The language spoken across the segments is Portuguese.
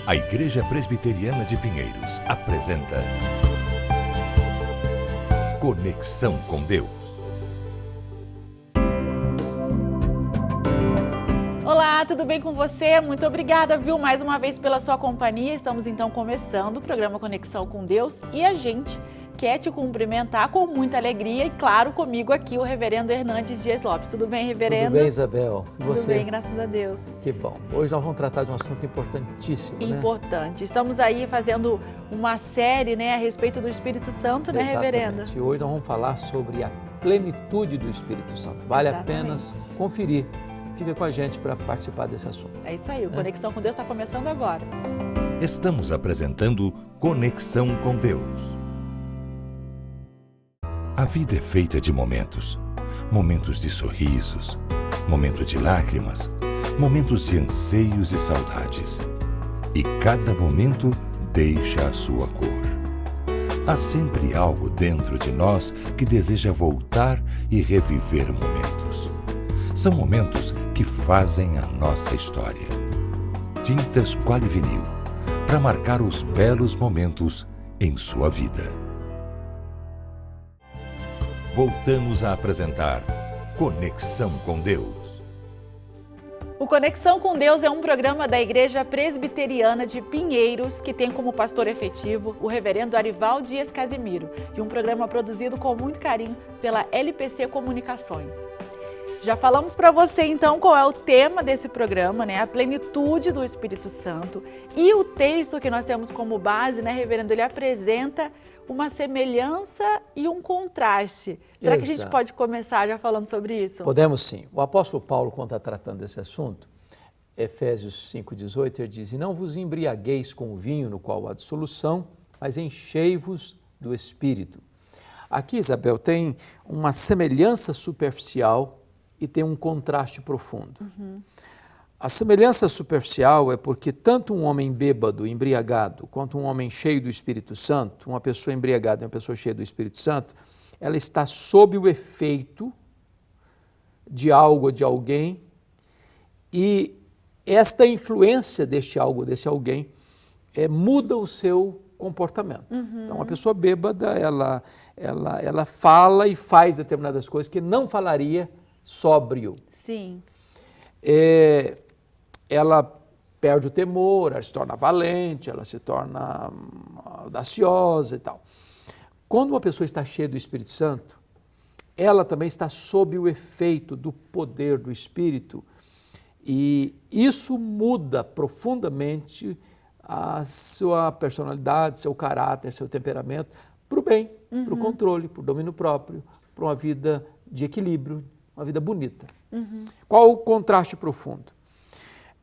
A Igreja Presbiteriana de Pinheiros apresenta Conexão com Deus. Olá, tudo bem com você? Muito obrigada, viu, mais uma vez pela sua companhia. Estamos então começando o programa Conexão com Deus e a gente quer te cumprimentar com muita alegria e, claro, comigo aqui o reverendo Hernandes Dias Lopes. Tudo bem, reverendo? Tudo bem, Isabel. E você? Tudo bem, graças a Deus. Que bom. Hoje nós vamos tratar de um assunto importantíssimo, Importante. Estamos aí fazendo uma série, a respeito do Espírito Santo, né, reverendo? E hoje nós vamos falar sobre a plenitude do Espírito Santo. Vale a pena conferir. Fica com a gente para participar desse assunto. É isso aí, o Conexão com Deus está começando agora. Estamos apresentando Conexão com Deus. A vida é feita de momentos. Momentos de sorrisos, momentos de lágrimas, momentos de anseios e saudades. E cada momento deixa a sua cor. Há sempre algo dentro de nós que deseja voltar e reviver momentos. São momentos que fazem a nossa história. Tintas Quali Vinil, para marcar os belos momentos em sua vida. Voltamos a apresentar Conexão com Deus. O Conexão com Deus é um programa da Igreja Presbiteriana de Pinheiros, que tem como pastor efetivo o reverendo Arival Dias Casimiro, e um programa produzido com muito carinho pela LPC Comunicações. Já falamos para você então qual é o tema desse programa, a plenitude do Espírito Santo, e o texto que nós temos como base, reverendo, ele apresenta uma semelhança e um contraste. Será que a gente pode começar já falando sobre isso? Podemos sim. O apóstolo Paulo, quando está tratando desse assunto, Efésios 5,18, ele diz: "E não vos embriagueis com o vinho no qual há dissolução, mas enchei-vos do Espírito." Aqui, Isabel, tem uma semelhança superficial e tem um contraste profundo. A semelhança superficial é porque tanto um homem bêbado, embriagado, quanto um homem cheio do Espírito Santo, uma pessoa embriagada e uma pessoa cheia do Espírito Santo, ela está sob o efeito de algo ou de alguém, e esta influência deste algo ou desse alguém muda o seu comportamento. Então, uma pessoa bêbada, ela fala e faz determinadas coisas que não falaria sóbrio. Sim. Ela perde o temor, ela se torna valente, ela se torna audaciosa e tal. Quando uma pessoa está cheia do Espírito Santo, ela também está sob o efeito do poder do Espírito, e isso muda profundamente a sua personalidade, seu caráter, seu temperamento, para o bem, para o controle, para o domínio próprio, para uma vida de equilíbrio, uma vida bonita. Qual o contraste profundo?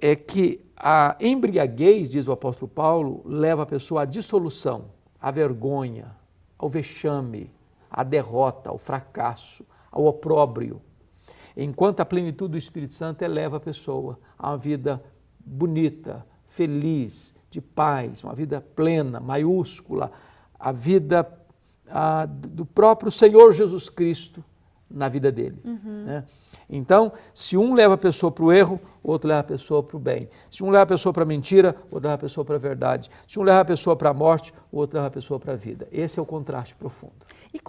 É que a embriaguez, diz o apóstolo Paulo, leva a pessoa à dissolução, à vergonha, ao vexame, à derrota, ao fracasso, ao opróbrio. Enquanto a plenitude do Espírito Santo eleva a pessoa a uma vida bonita, feliz, de paz, uma vida plena, maiúscula, a vida do próprio Senhor Jesus Cristo na vida dele. Então, se um leva a pessoa para o erro, o outro leva a pessoa para o bem. Se um leva a pessoa para a mentira, o outro leva a pessoa para a verdade. Se um leva a pessoa para a morte, o outro leva a pessoa para a vida. Esse é o contraste profundo. E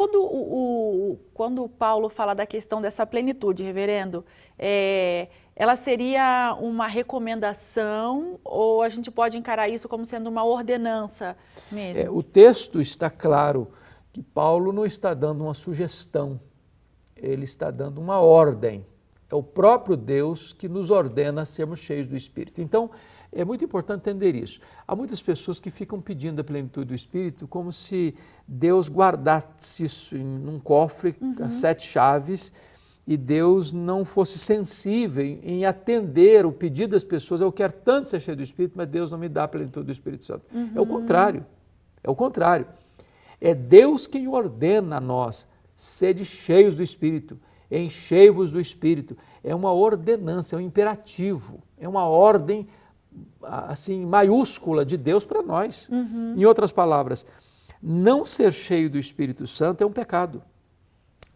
quando Paulo fala da questão dessa plenitude, reverendo, ela seria uma recomendação ou a gente pode encarar isso como sendo uma ordenança mesmo? O texto está claro que Paulo não está dando uma sugestão, ele está dando uma ordem. É o próprio Deus que nos ordena sermos cheios do Espírito. Então, é muito importante entender isso. Há muitas pessoas que ficam pedindo a plenitude do Espírito como se Deus guardasse isso num cofre, as 7 chaves, e Deus não fosse sensível em atender o pedido das pessoas. Eu quero tanto ser cheio do Espírito, mas Deus não me dá a plenitude do Espírito Santo. É o contrário. É o contrário. É Deus quem ordena a nós: sede cheios do Espírito, enchei-vos do Espírito. É uma ordenança, é um imperativo, é uma ordem assim maiúscula de Deus para nós. Em outras palavras, não ser cheio do Espírito Santo é um pecado.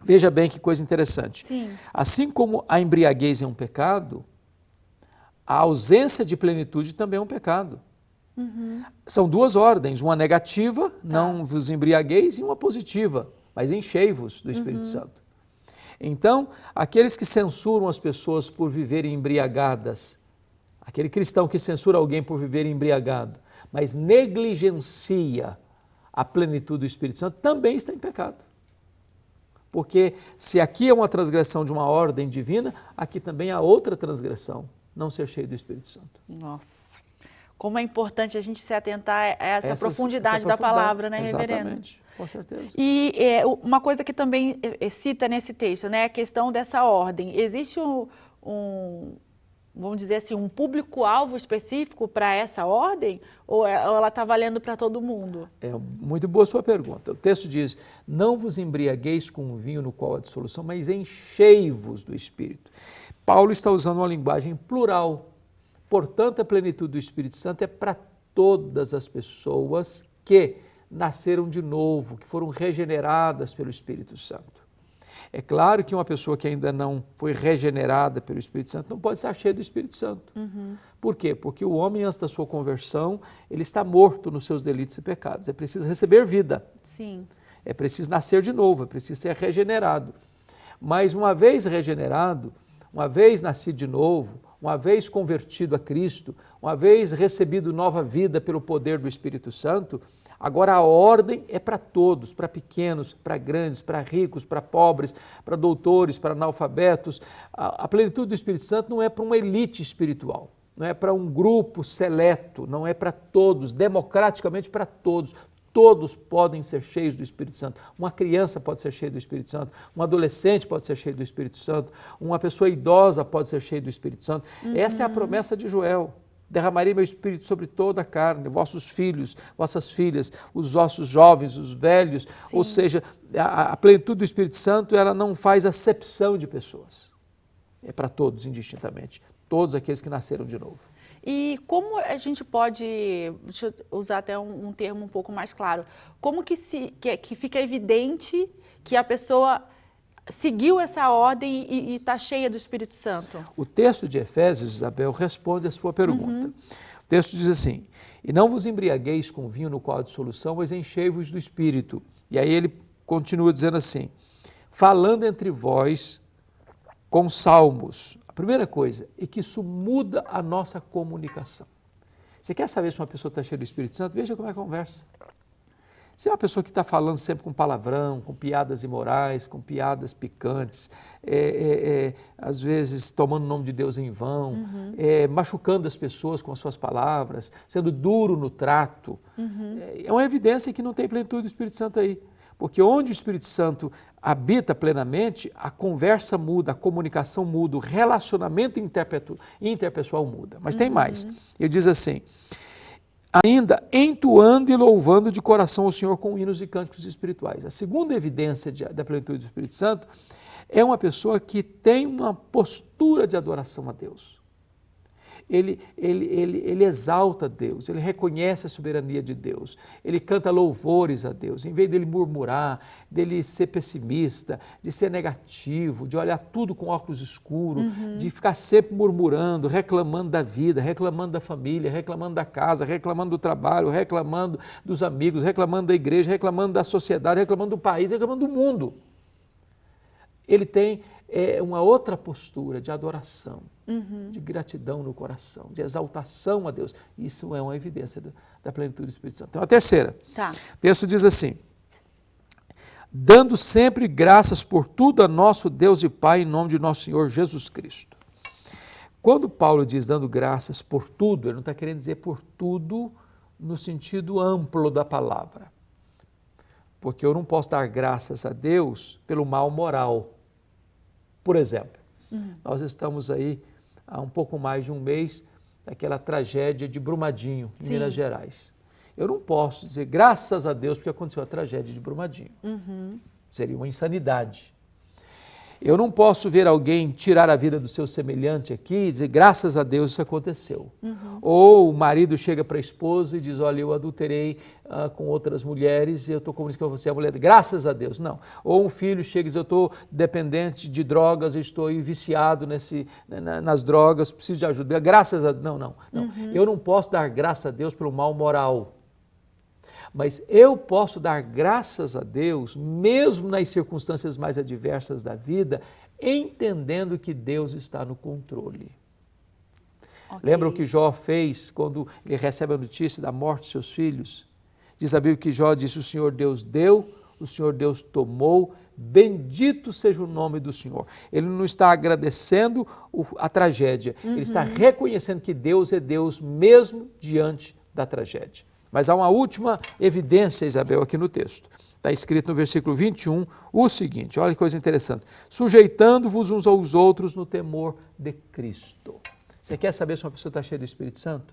Veja bem que coisa interessante. Sim. Assim como a embriaguez é um pecado, a ausência de plenitude também é um pecado. São duas ordens, uma negativa, não vos embriagueis, e uma positiva, mas enchei-vos do Espírito Santo. Então, aqueles que censuram as pessoas por viverem embriagadas, aquele cristão que censura alguém por viver embriagado, mas negligencia a plenitude do Espírito Santo, também está em pecado. Porque se aqui é uma transgressão de uma ordem divina, aqui também há outra transgressão, não ser cheio do Espírito Santo. Nossa, como é importante a gente se atentar a essa profundidade da palavra, né, reverendo? Exatamente, com certeza. E uma coisa que também cita nesse texto, né, a questão dessa ordem. Existe vamos dizer assim, um público-alvo específico para essa ordem? Ou ela está valendo para todo mundo? É muito boa a sua pergunta. O texto diz, não vos embriagueis com o vinho no qual há dissolução, mas enchei-vos do Espírito. Paulo está usando uma linguagem plural. Portanto, a plenitude do Espírito Santo é para todas as pessoas que nasceram de novo, que foram regeneradas pelo Espírito Santo. É claro que uma pessoa que ainda não foi regenerada pelo Espírito Santo não pode estar cheia do Espírito Santo. Por quê? Porque o homem, antes da sua conversão, ele está morto nos seus delitos e pecados. É preciso receber vida. Sim. É preciso nascer de novo, é preciso ser regenerado. Mas uma vez regenerado, uma vez nascido de novo, uma vez convertido a Cristo, uma vez recebido nova vida pelo poder do Espírito Santo, agora a ordem é para todos, para pequenos, para grandes, para ricos, para pobres, para doutores, para analfabetos. A plenitude do Espírito Santo não é para uma elite espiritual, não é para um grupo seleto, não é para todos, democraticamente para todos. Todos podem ser cheios do Espírito Santo. Uma criança pode ser cheia do Espírito Santo, um adolescente pode ser cheio do Espírito Santo, uma pessoa idosa pode ser cheia do Espírito Santo. Essa é a promessa de Joel. Derramarei meu Espírito sobre toda a carne, vossos filhos, vossas filhas, os vossos jovens, os velhos. Sim. Ou seja, a plenitude do Espírito Santo, ela não faz acepção de pessoas. É para todos, indistintamente. Todos aqueles que nasceram de novo. E como a gente pode, deixa eu usar até um termo um pouco mais claro, como que fica evidente que a pessoa seguiu essa ordem e está cheia do Espírito Santo? O texto de Efésios, Isabel, responde a sua pergunta. O texto diz assim, e não vos embriagueis com vinho no qual há dissolução, mas enchei-vos do Espírito. E aí ele continua dizendo assim, falando entre vós com salmos. A primeira coisa é que isso muda a nossa comunicação. Você quer saber se uma pessoa está cheia do Espírito Santo? Veja como é a conversa. Se é uma pessoa que está falando sempre com palavrão, com piadas imorais, com piadas picantes, às vezes tomando o nome de Deus em vão, machucando as pessoas com as suas palavras, sendo duro no trato, é uma evidência que não tem plenitude do Espírito Santo aí. Porque onde o Espírito Santo habita plenamente, a conversa muda, a comunicação muda, o relacionamento interpessoal muda. Mas tem mais. Ele diz assim, ainda entoando e louvando de coração ao Senhor com hinos e cânticos espirituais. A segunda evidência da plenitude do Espírito Santo é uma pessoa que tem uma postura de adoração a Deus. Ele exalta Deus, ele reconhece a soberania de Deus, ele canta louvores a Deus, em vez dele murmurar, dele ser pessimista, de ser negativo, de olhar tudo com óculos escuros, de ficar sempre murmurando, reclamando da vida, reclamando da família, reclamando da casa, reclamando do trabalho, reclamando dos amigos, reclamando da igreja, reclamando da sociedade, reclamando do país, reclamando do mundo. Ele tem uma outra postura de adoração, de gratidão no coração, de exaltação a Deus. Isso é uma evidência da plenitude do Espírito Santo. Então, a terceira. O texto diz assim, dando sempre graças por tudo a nosso Deus e Pai, em nome de nosso Senhor Jesus Cristo. Quando Paulo diz dando graças por tudo, ele não está querendo dizer por tudo no sentido amplo da palavra. Porque eu não posso dar graças a Deus pelo mal moral. Por exemplo, nós estamos aí há um pouco mais de um mês daquela tragédia de Brumadinho, em Minas Gerais. Eu não posso dizer graças a Deus porque aconteceu a tragédia de Brumadinho. Seria uma insanidade. Eu não posso ver alguém tirar a vida do seu semelhante aqui e dizer, graças a Deus isso aconteceu. Ou o marido chega para a esposa e diz, olha, eu adulterei com outras mulheres e eu estou comunicando com você, a mulher, graças a Deus. Não. Ou um filho chega e diz, eu estou dependente de drogas, eu estou viciado nas drogas, preciso de ajuda. Graças a Deus. Não. Eu não posso dar graças a Deus pelo mal moral. Mas eu posso dar graças a Deus, mesmo nas circunstâncias mais adversas da vida, entendendo que Deus está no controle. Okay. Lembra o que Jó fez quando ele recebe a notícia da morte de seus filhos? Diz a Bíblia que Jó disse, o Senhor Deus deu, o Senhor Deus tomou, bendito seja o nome do Senhor. Ele não está agradecendo a tragédia, ele está reconhecendo que Deus é Deus mesmo diante da tragédia. Mas há uma última evidência, Isabel, aqui no texto. Está escrito no versículo 21 o seguinte, olha que coisa interessante. Sujeitando-vos uns aos outros no temor de Cristo. Você quer saber se uma pessoa está cheia do Espírito Santo?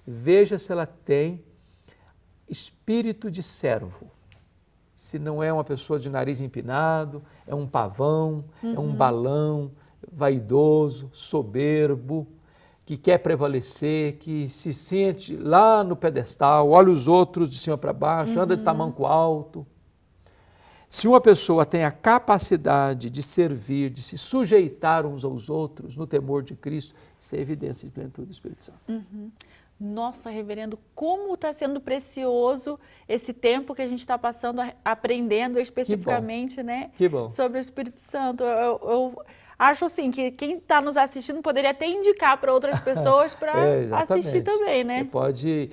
Veja se ela tem espírito de servo. Se não é uma pessoa de nariz empinado, é um pavão, é um balão, vaidoso, soberbo, que quer prevalecer, que se sente lá no pedestal, olha os outros de cima para baixo, anda de tamanco alto. Se uma pessoa tem a capacidade de servir, de se sujeitar uns aos outros no temor de Cristo, isso é evidência de plenitude do Espírito Santo. Nossa, reverendo, como está sendo precioso esse tempo que a gente está passando aprendendo especificamente, né, sobre o Espírito Santo. Eu acho assim que quem está nos assistindo poderia até indicar para outras pessoas para assistir também, né? Você pode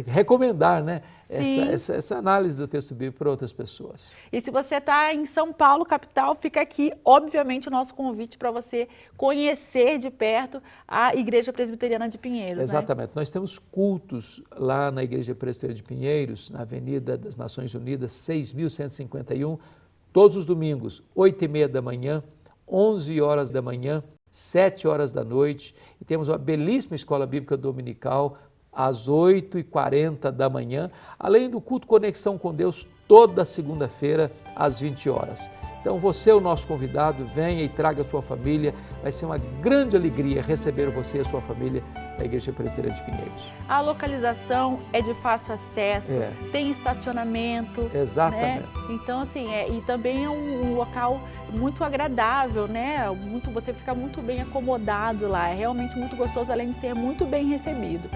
recomendar, né, essa análise do texto bíblico para outras pessoas. E se você está em São Paulo, capital, fica aqui, obviamente, o nosso convite para você conhecer de perto a Igreja Presbiteriana de Pinheiros. Exatamente. Né? Nós temos cultos lá na Igreja Presbiteriana de Pinheiros, na Avenida das Nações Unidas, 6.151, todos os domingos, 8h30 da manhã, 11 horas da manhã, 7 horas da noite, e temos uma belíssima escola bíblica dominical às 8h40 da manhã, além do culto Conexão com Deus toda segunda-feira às 20 horas. Então você é o nosso convidado, venha e traga a sua família, vai ser uma grande alegria receber você e a sua família na Igreja Presbiteriana de Pinheiros. A localização é de fácil acesso, tem estacionamento. Exatamente. Né? Então, assim, e também é um local muito agradável, né? Você fica muito bem acomodado lá, é realmente muito gostoso, além de ser muito bem recebido.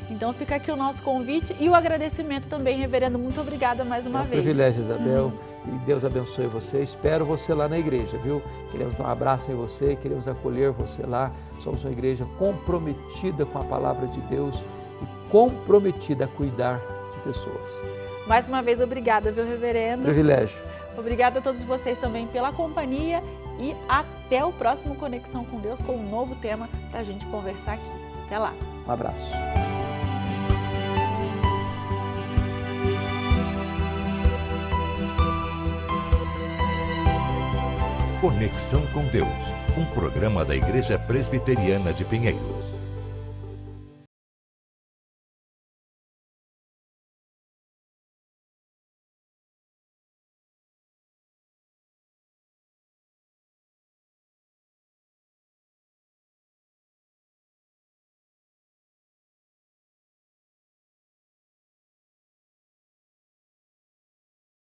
Então fica aqui o nosso convite e o agradecimento também, reverendo, muito obrigada mais uma vez. É um privilégio, Isabel, e Deus abençoe você, espero você lá na igreja, viu? Queremos dar um abraço em você, queremos acolher você lá, somos uma igreja comprometida com a palavra de Deus e comprometida a cuidar de pessoas. Mais uma vez, obrigada, viu, reverendo? Privilégio. Obrigada a todos vocês também pela companhia e até o próximo Conexão com Deus com um novo tema para a gente conversar aqui. Até lá. Um abraço. Conexão com Deus, um programa da Igreja Presbiteriana de Pinheiros.